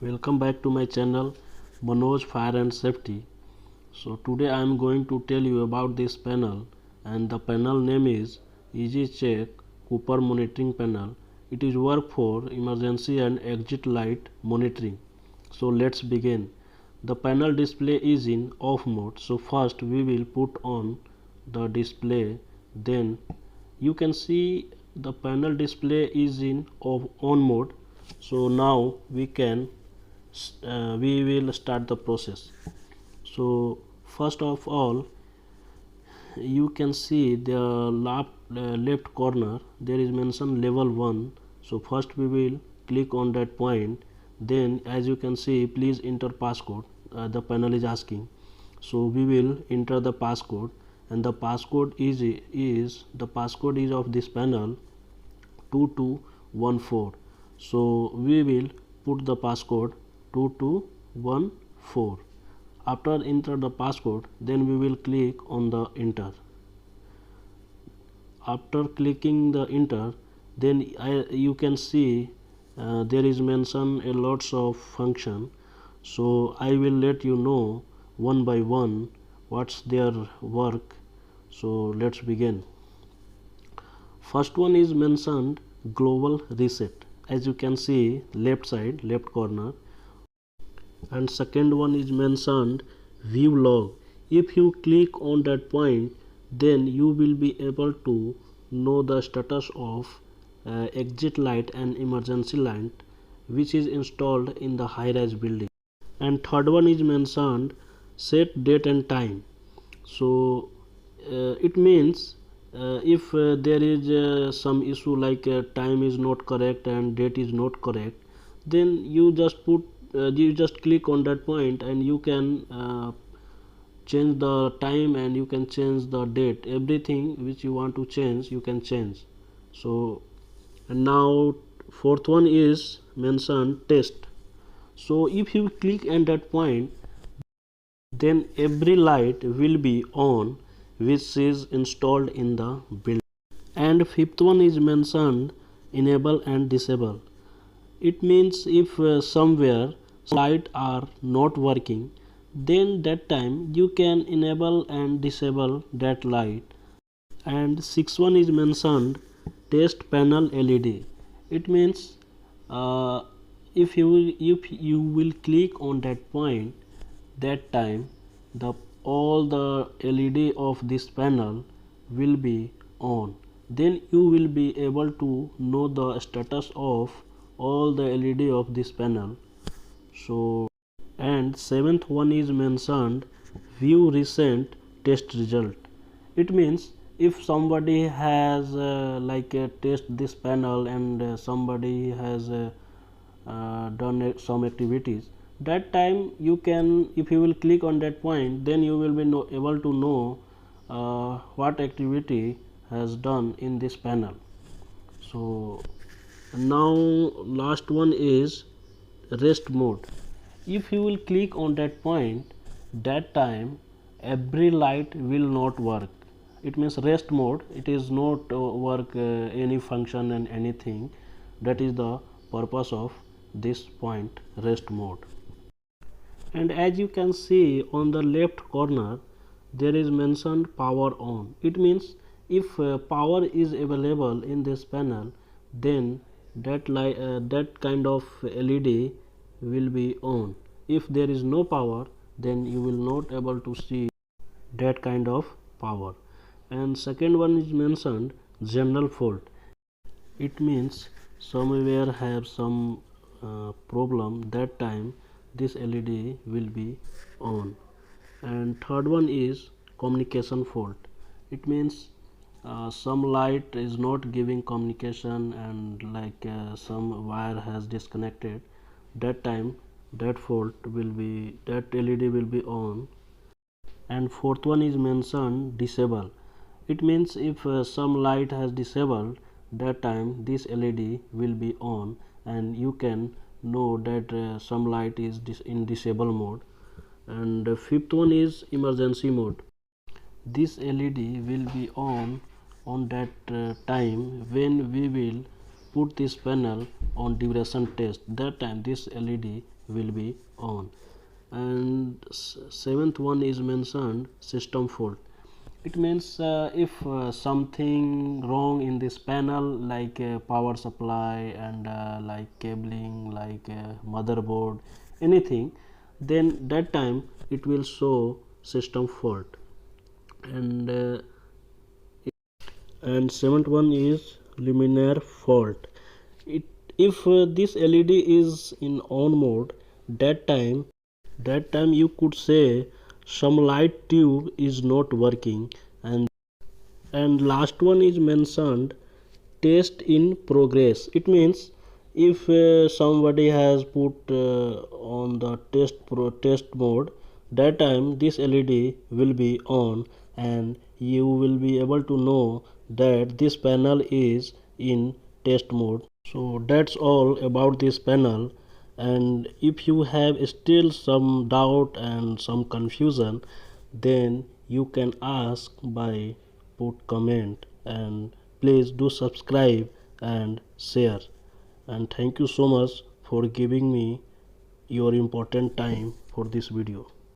Welcome back to my channel Manoj Fire and Safety. So today I am going to tell you about this panel, and the panel name is EasyCheck Cooper Monitoring Panel. It is work for emergency and exit light monitoring. So let's begin. The panel display is in off mode. So first we will put on the display, then you can see the panel display is in on mode. So now we will start the process. So first of all, you can see the left corner there is mentioned level 1. So first we will click on that point, then as you can see, please enter passcode. The panel is asking, so we will enter the passcode, and the passcode is the passcode is of this panel 2214. So we will put the passcode 2214. After enter the passcode, then we will click on the enter. After clicking the enter, then you can see there is mentioned a lots of function. So I will let you know one by one what's their work. So let's begin. First one is mentioned global reset, as you can see left side, left corner. And second one is mentioned view log. If you click on that point, then you will be able to know the status of exit light and emergency light which is installed in the high-rise building. And third one is mentioned set date and time. So it means if there is some issue like time is not correct and date is not correct, then you just click on that point and you can change the time and you can change the date. Everything which you want to change you can change. So and now fourth one is mentioned test. So if you click on that point, then every light will be on which is installed in the building. And fifth one is mentioned enable and disable. It means if somewhere light are not working, then that time you can enable and disable that light. And sixth one is mentioned test panel LED. It means if you will click on that point, that time all the LED of this panel will be on. Then you will be able to know the status of all the LED of this panel. So and seventh one is mentioned view recent test result. It means if somebody has test this panel and somebody has done some activities, that time you can, if you will click on that point, then you will be able to know what activity has done in this panel. So now last one is rest mode. If you will click on that point, that time every light will not work. It means rest mode, it is not work any function and anything. That is the purpose of this point, rest mode. And as you can see on the left corner, there is mentioned power on. It means if power is available in this panel, then that kind of LED will be on. If there is no power, then you will not able to see that kind of power. And second one is mentioned general fault. It means somewhere have some problem, that time this LED will be on. And third one is communication fault. It means some light is not giving communication and some wire has disconnected, that time that fault will be, that LED will be on. And fourth one is mentioned disable. It means if some light has disabled, that time this LED will be on and you can know that some light is in disable mode. And fifth one is emergency mode. This LED will be on that time when we will put this panel on duration test, that time this LED will be on. And seventh one is mentioned system fault. It means if something wrong in this panel, like power supply and like cabling, like motherboard, anything, then that time it will show system fault. And seventh one is luminaire fault. It if this LED is in on mode, that time you could say some light tube is not working. And last one is mentioned test in progress. It means if somebody has put on the test mode, that time this LED will be on and you will be able to know that this panel is in test mode. So that's all about this panel. And if you have still some doubt and some confusion, then you can ask by put comment, and please do subscribe and share. And thank you so much for giving me your important time for this video.